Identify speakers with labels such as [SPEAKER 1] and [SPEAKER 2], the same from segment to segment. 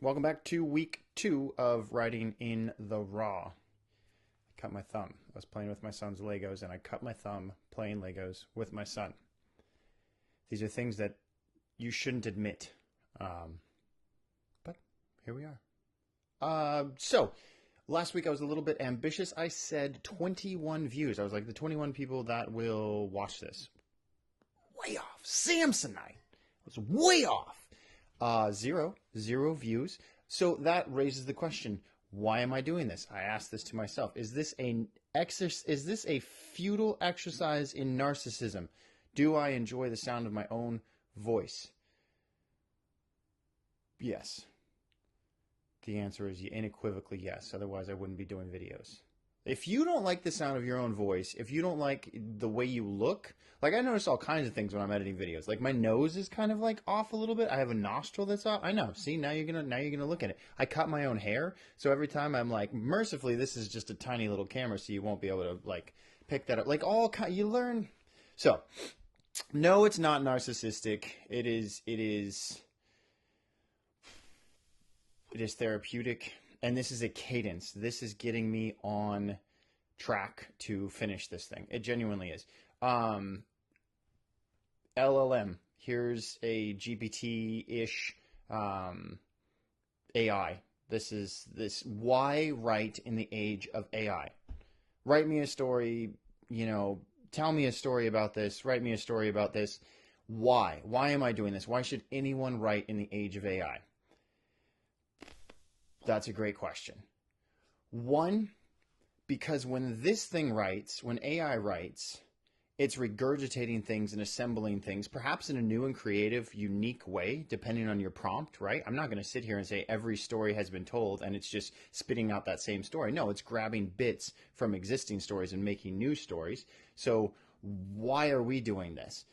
[SPEAKER 1] Welcome back to week 2 of writing in the raw. I cut my thumb. I was playing with my son's Legos and I cut my thumb playing Legos with my son. These are things that you shouldn't admit. But here we are. So last week I was a little bit ambitious. I said 21 views. I was like, the 21 people that will watch this. Way off. Samsonite. I was way off. Zero views. So that raises the question, why am I doing this? I asked this to myself. Is this a futile exercise in narcissism? Do I enjoy the sound of my own voice? Yes. The answer is unequivocally yes. Otherwise, I wouldn't be doing videos. If you don't like the sound of your own voice, if you don't like the way you look, like I notice all kinds of things when I'm editing videos. Like my nose is kind of like off a little bit. I have a nostril that's off. I know. See, now you're gonna look at it. I cut my own hair, so every time I'm like, mercifully, this is just a tiny little camera, so you won't be able to like pick that up. Like you learn. So, no, it's not narcissistic. It is therapeutic. And this is a cadence. This is getting me on track to finish this thing. It genuinely is. LLM. Here's a GPT-ish AI. This. Why write in the age of AI? Write me a story, tell me a story about this. Write me a story about this. Why? Why am I doing this? Why should anyone write in the age of AI? That's a great question. One, because when this thing writes, when AI writes, it's regurgitating things and assembling things, perhaps in a new and creative, unique way, depending on your prompt, right? I'm not going to sit here and say every story has been told and it's just spitting out that same story. No, it's grabbing bits from existing stories and making new stories. So why are we doing this?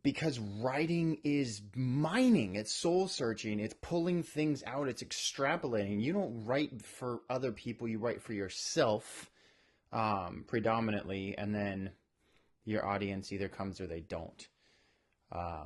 [SPEAKER 1] Because writing is mining, it's soul searching, it's pulling things out, it's extrapolating. You don't write for other people, you write for yourself predominantly, and then your audience either comes or they don't. I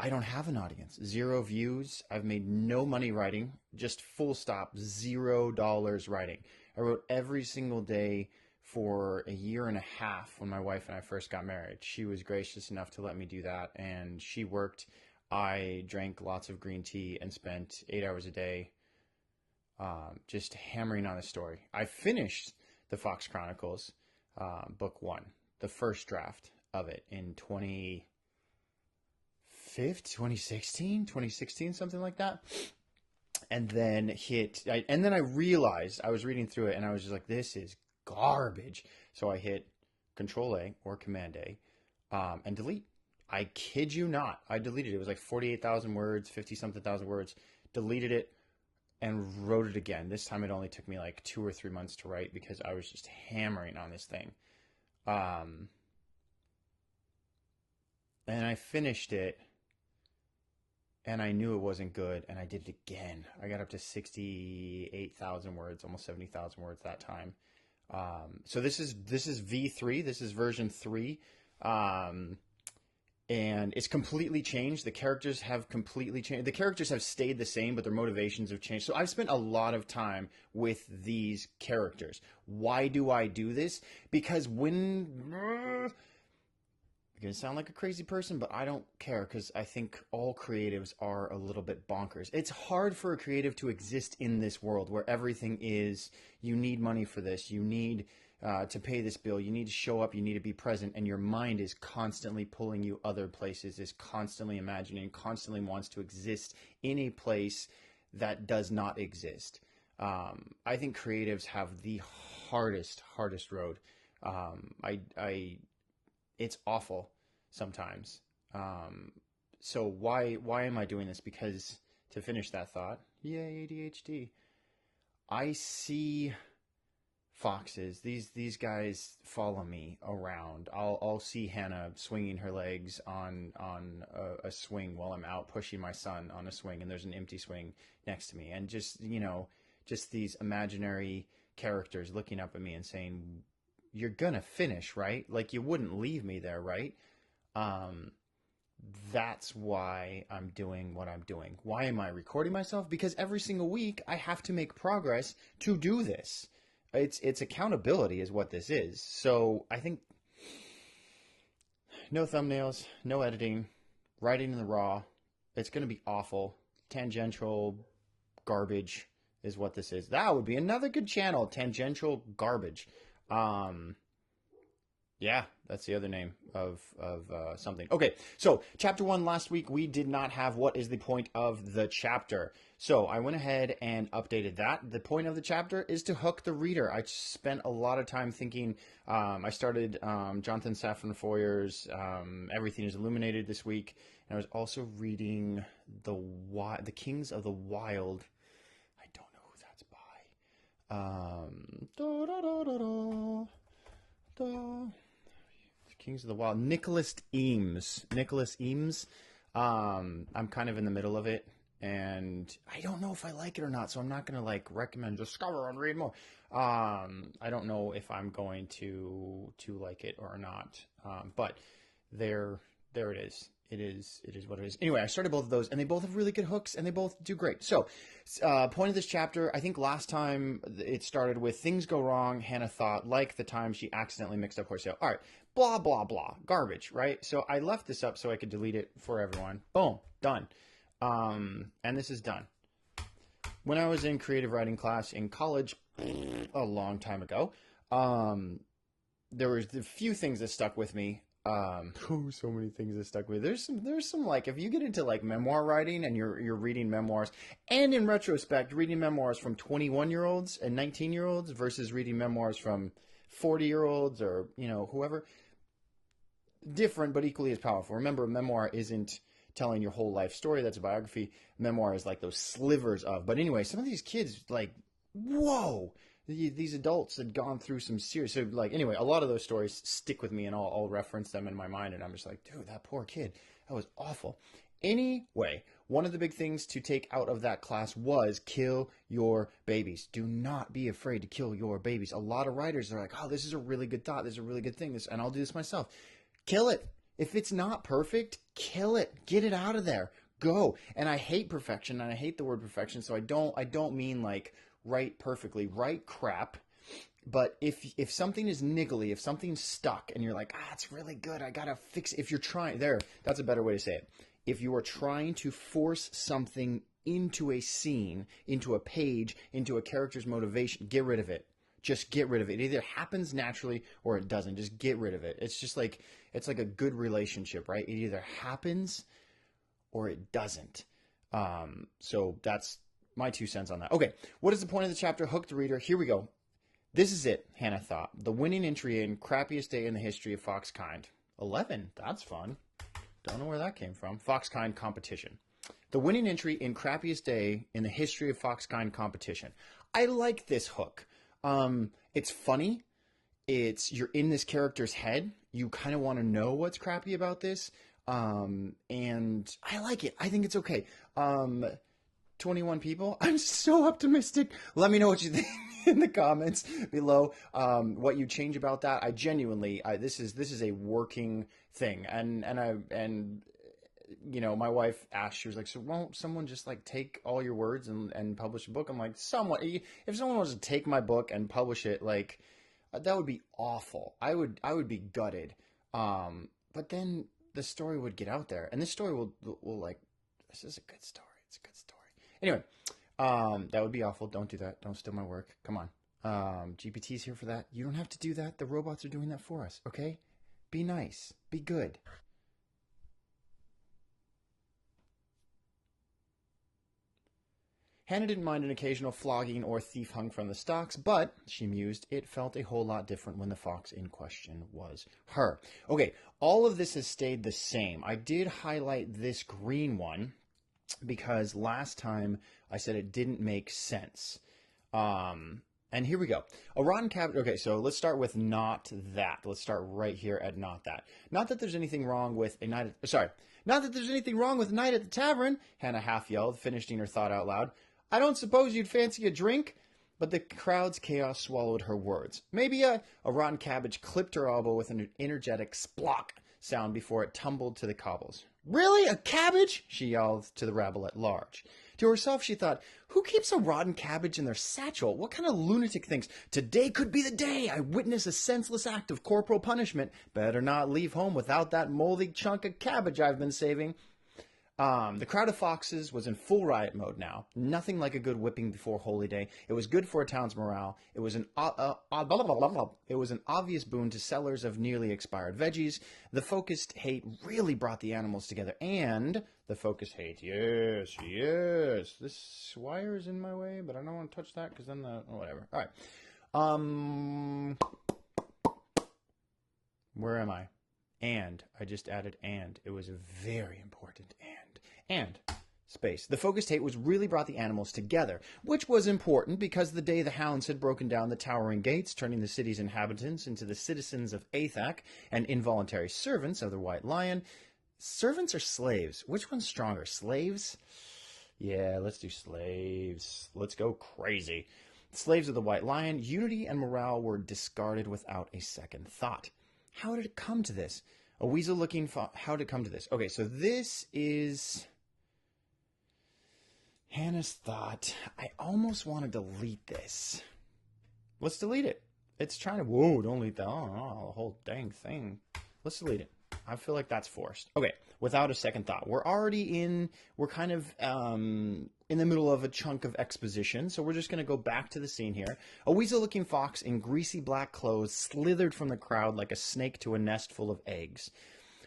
[SPEAKER 1] don't have an audience. 0 views. I've made no money writing, just full stop, $0 writing. I wrote every single day for a year and a half when my wife and I first got married. She was gracious enough to let me do that, and she worked. I drank lots of green tea and spent 8 hours a day just hammering on the story. I finished the Fox Chronicles book 1, the first draft of it in 2016, something like that. And then I realized, I was reading through it and I was just like, this is garbage. So I hit Control A or Command A and delete. I kid you not. I deleted it. It was like 48,000 words, 50 something thousand words. Deleted it and wrote it again. This time it only took me like 2 or 3 months to write because I was just hammering on this thing. And I finished it and I knew it wasn't good and I did it again. I got up to 68,000 words, almost 70,000 words that time. So this is V3. This is version 3. And it's completely changed. The characters have completely changed. The characters have stayed the same, but their motivations have changed. So I've spent a lot of time with these characters. Why do I do this? Because I'm going to sound like a crazy person, but I don't care because I think all creatives are a little bit bonkers. It's hard for a creative to exist in this world where everything is, you need money for this, you need to pay this bill, you need to show up, you need to be present, and your mind is constantly pulling you other places, is constantly imagining, constantly wants to exist in a place that does not exist. I think creatives have the hardest road. It's awful sometimes. So why am I doing this? Because to finish that thought, yay ADHD, I see foxes. These guys follow me around. I'll see Hannah swinging her legs on a swing while I'm out pushing my son on a swing, and there's an empty swing next to me, and just these imaginary characters looking up at me and saying, you're gonna finish, right? Like, you wouldn't leave me there, right? that's why I'm doing what I'm doing. Why am I recording myself? Because every single week I have to make progress to do this. It's accountability is what this is. So I think no thumbnails, no editing, writing in the raw. It's going to be awful. Tangential garbage is what this is. That would be another good channel, tangential garbage. Yeah, that's the other name of something. Okay, so chapter 1 last week, we did not have what is the point of the chapter. So I went ahead and updated that. The point of the chapter is to hook the reader. I spent a lot of time thinking. I started Jonathan Safran Foer's Everything is Illuminated this week. And I was also reading The Kings of the Wild. I don't know who that's by. Kings of the Wild. Nicholas Eames. I'm kind of in the middle of it, and I don't know if I like it or not, so I'm not going to like recommend discover and read more. I don't know if I'm going to like it or not, but there it is. It is what it is. Anyway, I started both of those, and they both have really good hooks, and they both do great. So, point of this chapter, I think last time it started with things go wrong, Hannah thought, like the time she accidentally mixed up horse sale. All right, blah, blah, blah, garbage, right? So I left this up so I could delete it for everyone. Boom, done. And this is done. When I was in creative writing class in college a long time ago, there was a few things that stuck with me. So many things that stuck with me. There's some like, if you get into like memoir writing and you're reading memoirs, and in retrospect reading memoirs from 21-year-olds and 19-year-olds versus reading memoirs from 40-year-olds or whoever, different but equally as powerful. Remember, a memoir isn't telling your whole life story. That's a biography. Memoir is like those slivers of. But anyway, some of these kids, like, whoa. These adults had gone through some serious, so like, anyway, a lot of those stories stick with me, and I'll reference them in my mind, and I'm just like, dude, that poor kid, that was awful. Anyway, one of the big things to take out of that class was kill your babies. Do not be afraid to kill your babies. A lot of writers are like, oh, this is a really good thought, this is a really good thing, and I'll do this myself. Kill it. If it's not perfect, kill it. Get it out of there. Go. And I hate perfection, and I hate the word perfection, so I don't mean like write perfectly, write crap. But if something is niggly, if something's stuck and you're like, it's really good, I gotta fix it. If you're trying, that's a better way to say it. If you are trying to force something into a scene, into a page, into a character's motivation, get rid of it. Just get rid of it. It either happens naturally or it doesn't. Just get rid of it. It's just like, it's like a good relationship, right? It either happens or it doesn't. So that's my 2 cents on that. Okay, what is the point of the chapter? Hook the reader. Here we go. This is it, Hannah thought. The winning entry in crappiest day in the history of Foxkind. 11. That's fun. Don't know where that came from. Foxkind competition. The winning entry in crappiest day in the history of Foxkind competition. I like this hook. It's funny. You're in this character's head. You kind of want to know what's crappy about this. And I like it. I think it's okay. 21 people. I'm so optimistic. Let me know what you think in the comments below. What you change about that. I genuinely, this is a working thing. And my wife asked, she was like, so won't someone just like take all your words and publish a book? I'm like, if someone was to take my book and publish it, like, that would be awful. I would be gutted. But then the story would get out there, and this story will like, this is a good story. It's a good story. Anyway, that would be awful. Don't do that. Don't steal my work. Come on. GPT's here for that. You don't have to do that. The robots are doing that for us, okay? Be nice. Be good. Hannah didn't mind an occasional flogging or thief hung from the stocks, but, she mused, it felt a whole lot different when the fox in question was her. Okay, all of this has stayed the same. I did highlight this green one because last time I said it didn't make sense. And here we go. A rotten cabbage. Okay, so let's start with not that. Let's start right here at not that. Not that there's anything wrong with a night. Not that there's anything wrong with a night at the tavern. Hannah half yelled, finishing her thought out loud. I don't suppose you'd fancy a drink? But the crowd's chaos swallowed her words. Maybe a rotten cabbage clipped her elbow with an energetic splock sound before it tumbled to the cobbles. Really? A cabbage? She yelled to the rabble at large. To herself, she thought, who keeps a rotten cabbage in their satchel? What kind of lunatic thinks, today could be the day I witness a senseless act of corporal punishment. Better not leave home without that moldy chunk of cabbage I've been saving. The crowd of foxes was in full riot mode now. Nothing like a good whipping before Holy Day. It was good for a town's morale. It was an obvious boon to sellers of nearly expired veggies. The focused hate really brought the animals together. And the focused hate, yes. This wire is in my way, but I don't want to touch that because then whatever. All right. Where am I? And. I just added and. It was a very important and. And. Space. The focused hate was really brought the animals together, which was important because the day the hounds had broken down the towering gates, turning the city's inhabitants into the citizens of Athak and involuntary servants of the White Lion. Servants or slaves? Which one's stronger? Slaves? Yeah, let's do slaves. Let's go crazy. Slaves of the White Lion, unity and morale were discarded without a second thought. How did it come to this? A weasel looking for... How did it come to this? Okay, so this is... Hannah's thought. I almost want to delete this. Let's delete it. It's trying to... Whoa, don't delete that. Oh, the whole dang thing. Let's delete it. I feel like that's forced. Okay, without a second thought. We're kind of in the middle of a chunk of exposition, so we're just going to go back to the scene here. A weasel-looking fox in greasy black clothes slithered from the crowd like a snake to a nest full of eggs.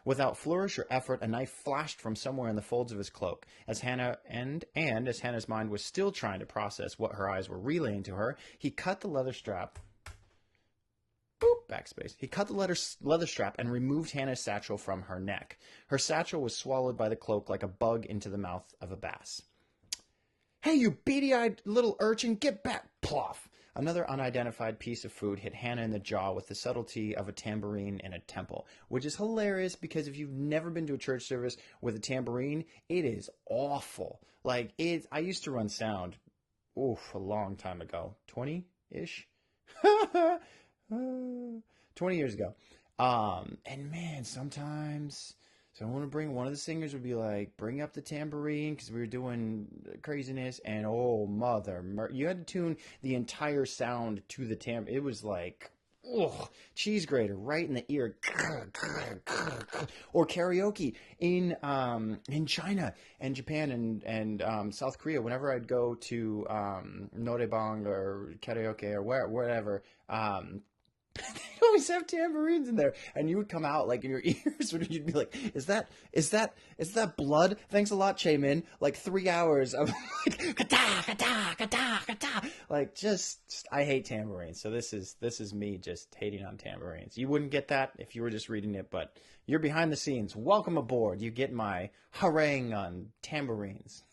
[SPEAKER 1] Without flourish or effort, a knife flashed from somewhere in the folds of his cloak. As Hannah's mind was still trying to process what her eyes were relaying to her, he cut the leather strap... Boop, backspace. He cut the leather strap and removed Hannah's satchel from her neck. Her satchel was swallowed by the cloak like a bug into the mouth of a bass. Hey, you beady-eyed little urchin, get back! Ploff! Another unidentified piece of food hit Hannah in the jaw with the subtlety of a tambourine in a temple, which is hilarious because if you've never been to a church service with a tambourine, it is awful. Like, I used to run sound, a long time ago. 20-ish? 20 years ago. And man, sometimes someone would one of the singers would be like, bring up the tambourine because we were doing craziness, and you had to tune the entire sound to the tambourine. It was like, cheese grater right in the ear. Or karaoke in China and Japan and South Korea. Whenever I'd go to noraebang or karaoke or wherever, they always have tambourines in there, and you would come out like in your ears, and you'd be like, "Is that blood?" Thanks a lot, Chaemin. Like 3 hours of like kata kata kata kata. Like just I hate tambourines. So this is me just hating on tambourines. You wouldn't get that if you were just reading it, but you're behind the scenes. Welcome aboard. You get my harangue on tambourines.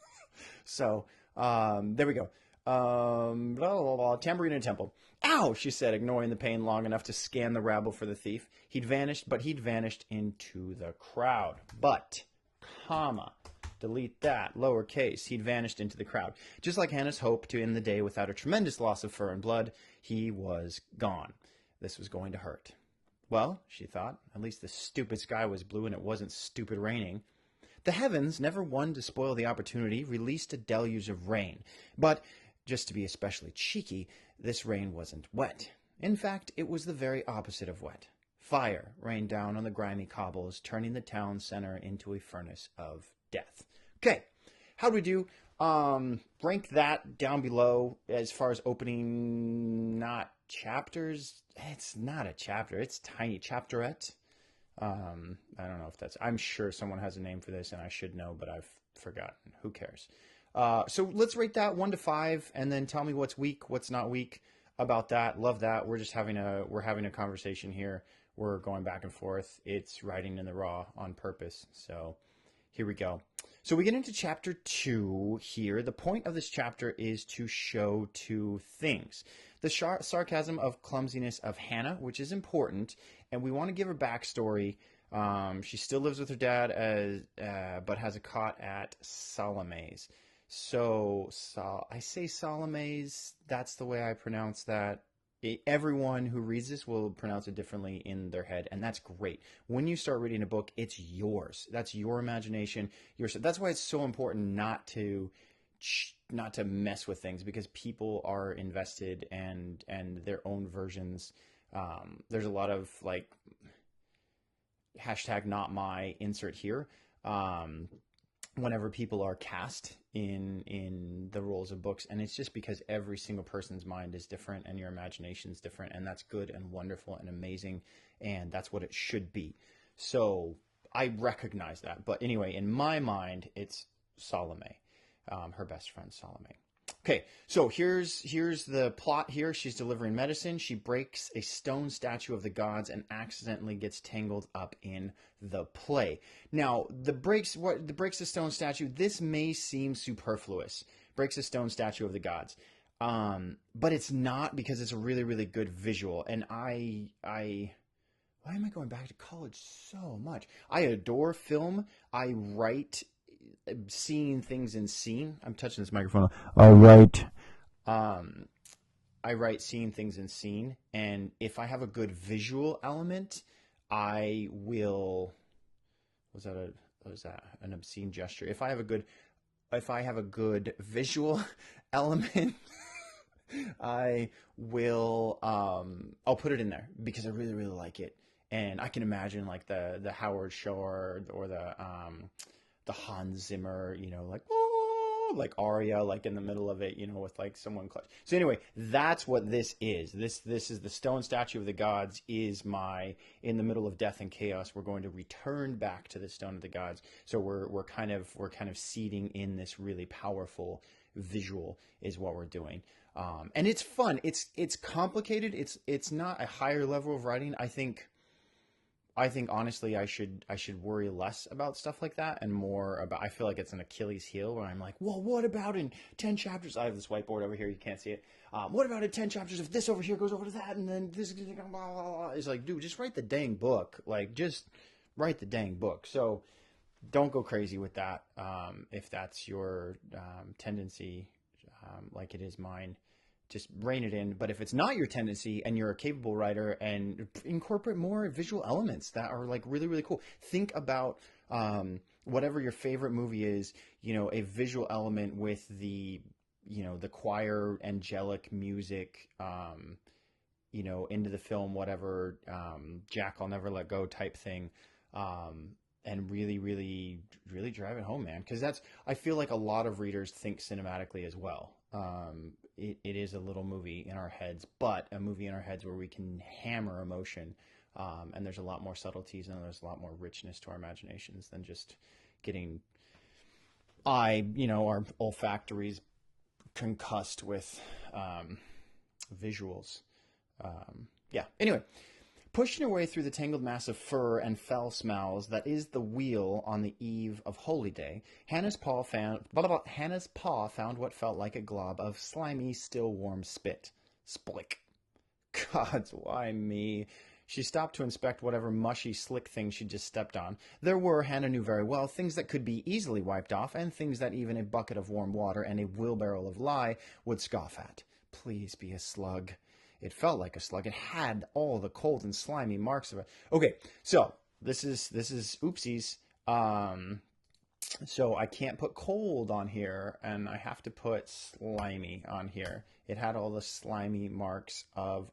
[SPEAKER 1] So there we go. Blah, blah, blah, tambourine in a temple. Ow, she said, ignoring the pain long enough to scan the rabble for the thief. He'd vanished into the crowd. But, delete that, lowercase, he'd vanished into the crowd. Just like Hannah's hope to end the day without a tremendous loss of fur and blood, he was gone. This was going to hurt. Well, she thought, at least the stupid sky was blue and it wasn't stupid raining. The heavens, never one to spoil the opportunity, released a deluge of rain. But, just to be especially cheeky, this rain wasn't wet. In fact, it was the very opposite of wet. Fire rained down on the grimy cobbles, turning the town center into a furnace of death. Okay, how do we do? Rank that down below as far as opening, not chapters. It's not a chapter. It's tiny. Chapterette. I don't know if that's... I'm sure someone has a name for this, and I should know, but I've forgotten. Who cares? So let's rate that 1 to 5, and then tell me what's weak, what's not weak about that. Love that. We're having a conversation here. We're going back and forth. It's writing in the raw on purpose. So here we go. So we get into chapter 2 here. The point of this chapter is to show 2 things. The sarcasm of clumsiness of Hannah, which is important, and we want to give her backstory. She still lives with her dad, but has a cot at Salome's. So I say Salome's, that's the way I pronounce that. everyone who reads this will pronounce it differently in their head, and that's great. When you start reading a book, it's yours. That's your imagination. That's why it's so important not to mess with things, because people are invested and their own versions. There's a lot of like hashtag not my insert here. Whenever people are cast in the roles of books, and it's just because every single person's mind is different and your imagination is different, and that's good and wonderful and amazing, and that's what it should be. So I recognize that, but anyway, in my mind, it's Salome, her best friend Salome. Okay, so here's the plot here. She's delivering medicine. She breaks a stone statue of the gods and accidentally gets tangled up in the play. Now, the breaks the stone statue, this may seem superfluous. Breaks a stone statue of the gods. But it's not, because it's a really, really good visual. And why am I going back to college so much? I adore film. I write seeing things in scene. I'm touching this microphone. I write seeing things in scene, and if I have a good visual element, I will. Was that an obscene gesture? If I have a good visual element, I will. I'll put it in there because I really, really like it, and I can imagine like the Howard Shore or the Hans Zimmer, like, oh, like aria, like in the middle of it, with like someone clutch. So anyway, that's what this is. This is the stone statue of the gods is in the middle of death and chaos. We're going to return back to the stone of the gods. So we're kind of seeding in this really powerful visual is what we're doing. And it's fun. It's complicated. It's not a higher level of writing. I think honestly, I should worry less about stuff like that and more about. I feel like it's an Achilles heel where I'm like, well, what about in 10 chapters? I have this whiteboard over here. You can't see it. What about in 10 chapters if this over here goes over to that and then this? Blah, blah, blah. It's like, dude, just write the dang book. Like, just write the dang book. So don't go crazy with that. If that's your tendency, like it is mine. Just rein it in. But if it's not your tendency and you're a capable writer, and incorporate more visual elements that are like really, really cool. Think about whatever your favorite movie is, a visual element with the choir, angelic music, into the film, whatever, Jack, I'll Never Let Go type thing. And really, really, really drive it home, man. Because I feel like a lot of readers think cinematically as well. It is a little movie in our heads, but a movie in our heads where we can hammer emotion. And there's a lot more subtleties and there's a lot more richness to our imaginations than just getting our olfactories concussed with visuals. Yeah, anyway. Pushing her way through the tangled mass of fur and foul smells that is the wheel on the eve of Holy Day, Hannah's paw found what felt like a glob of slimy, still warm spit. Splick. Gods, why me? She stopped to inspect whatever mushy, slick thing she just stepped on. There were, Hannah knew very well, things that could be easily wiped off, and things that even a bucket of warm water and a wheelbarrow of lye would scoff at. Please be a slug. It felt like a slug. It had all the cold and slimy marks of it. Okay, so this is oopsies. So I can't put cold on here, and I have to put slimy on here. It had all the slimy marks of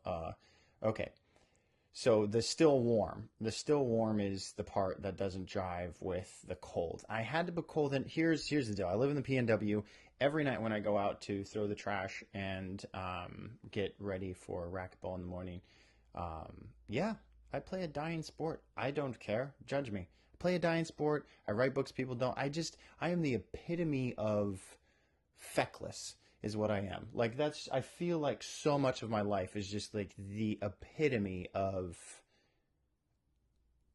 [SPEAKER 1] okay. So the still warm. The still warm is the part that doesn't jive with the cold. I had to put cold in. Here's the deal. I live in the PNW. Every night when I go out to throw the trash and get ready for racquetball in the morning, I play a dying sport. I don't care. Judge me. I play a dying sport. I write books people don't. I am the epitome of feckless is what I am. Like I feel like so much of my life is just like the epitome of,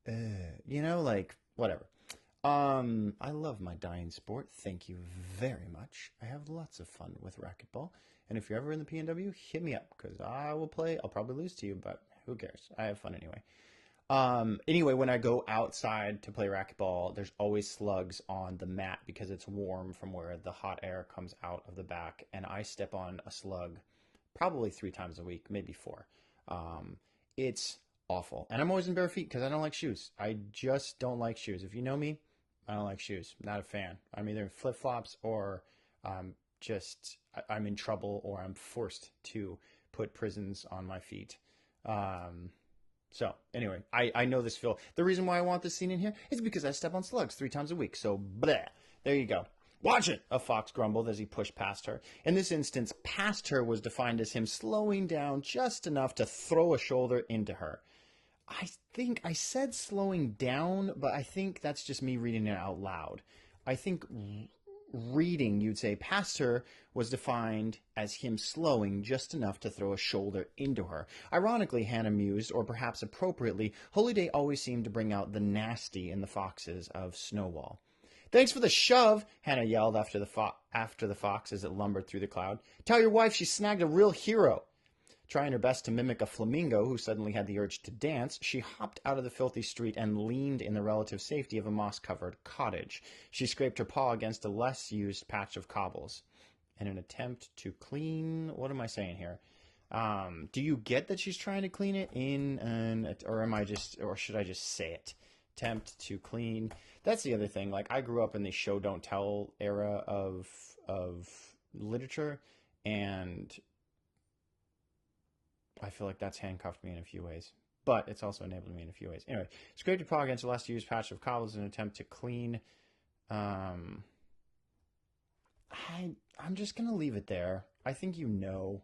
[SPEAKER 1] like whatever. I love my dying sport. Thank you very much. I have lots of fun with racquetball. And if you're ever in the PNW, hit me up because I will play. I'll probably lose to you, but who cares? I have fun anyway. Anyway, when I go outside to play racquetball, there's always slugs on the mat because it's warm from where the hot air comes out of the back. And I step on a slug probably 3 times a week, maybe 4. It's awful. And I'm always in bare feet because I don't like shoes. I just don't like shoes. If you know me, I don't like shoes. Not a fan. I'm either in flip-flops or I'm in trouble or I'm forced to put prisons on my feet. So anyway, I know this feel. The reason why I want this scene in here is because I step on slugs 3 times a week. So bleh. There you go. Watch it, a fox grumbled as he pushed past her. In this instance, past her was defined as him slowing down just enough to throw a shoulder into her. I think I said slowing down, but I think that's just me reading it out loud. I think reading, you'd say past her was defined as him slowing just enough to throw a shoulder into her. Ironically, Hannah mused, or perhaps appropriately, Holyday always seemed to bring out the nasty in the foxes of Snowball. Thanks for the shove, Hannah yelled after the fox as it lumbered through the cloud. Tell your wife she snagged a real hero. Trying her best to mimic a flamingo who suddenly had the urge to dance, she hopped out of the filthy street and leaned in the relative safety of a moss-covered cottage. She scraped her paw against a less-used patch of cobbles. In an attempt to clean... What am I saying here? Do you get that she's trying to clean it or should I just say it? Attempt to clean. That's the other thing. Like, I grew up in the show don't tell era of literature, and I feel like that's handcuffed me in a few ways, but it's also enabled me in a few ways. Anyway, scraped your paw against a less used patch of cobbles in an attempt to clean. I'm just gonna leave it there. I think you know.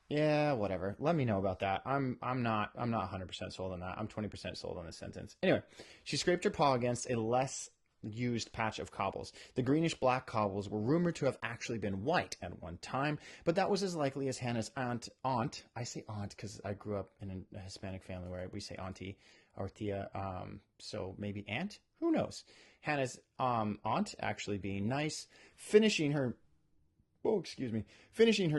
[SPEAKER 1] Yeah, whatever. Let me know about that. I'm not 100% sold on that. I'm 20% sold on this sentence. Anyway, she scraped her paw against a less used patch of cobbles. The greenish-black cobbles were rumored to have actually been white at one time, but that was as likely as Hannah's aunt, I say aunt because I grew up in a Hispanic family where we say auntie or tia, so maybe aunt? Who knows? Hannah's aunt actually being nice, finishing her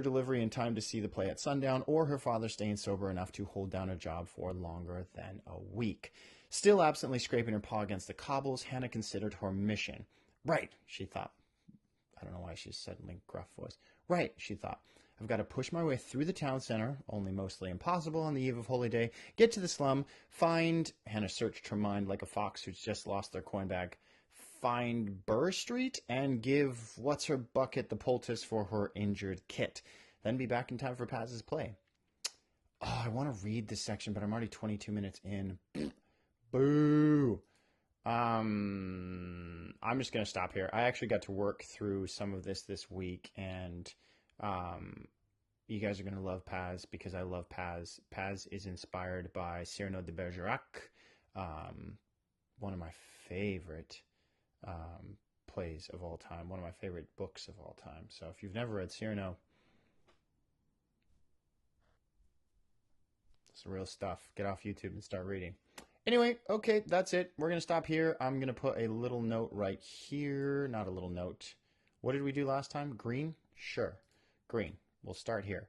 [SPEAKER 1] delivery in time to see the play at sundown, or her father staying sober enough to hold down a job for longer than a week. Still absently scraping her paw against the cobbles, Hannah considered her mission. Right, she thought. I don't know why she's suddenly gruff voice. Right, she thought. I've got to push my way through the town center, only mostly impossible on the eve of Holyday, get to the slum, Hannah searched her mind like a fox who's just lost their coin bag, find Burr Street and give What's-Her-Bucket the poultice for her injured kit. Then be back in time for Paz's play. Oh, I want to read this section, but I'm already 22 minutes in. Boo. I'm just going to stop here. I actually got to work through some of this week, and you guys are going to love Paz because I love Paz. Paz is inspired by Cyrano de Bergerac, one of my favorite plays of all time, one of my favorite books of all time. So if you've never read Cyrano, it's real stuff. Get off YouTube and start reading. Anyway, okay, that's it. We're going to stop here. I'm going to put a little note right here. Not a little note. What did we do last time? Green? Sure. Green. We'll start here.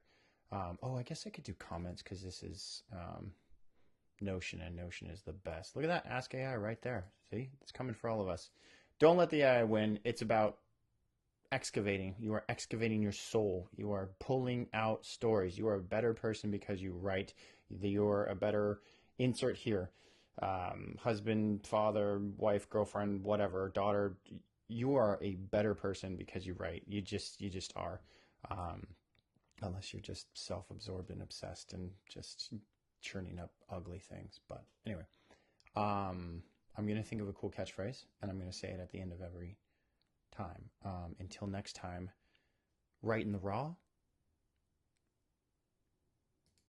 [SPEAKER 1] I guess I could do comments because this is Notion, and Notion is the best. Look at that. Ask AI right there. See? It's coming for all of us. Don't let the AI win. It's about excavating. You are excavating your soul. You are pulling out stories. You are a better person because you write. You're a better insert here. Husband, father, wife, girlfriend, whatever, daughter. You are a better person because you write. You just are. Unless you're just self-absorbed and obsessed and just churning up ugly things. But anyway, I'm going to think of a cool catchphrase, and I'm going to say it at the end of every time. Until next time, write in the raw,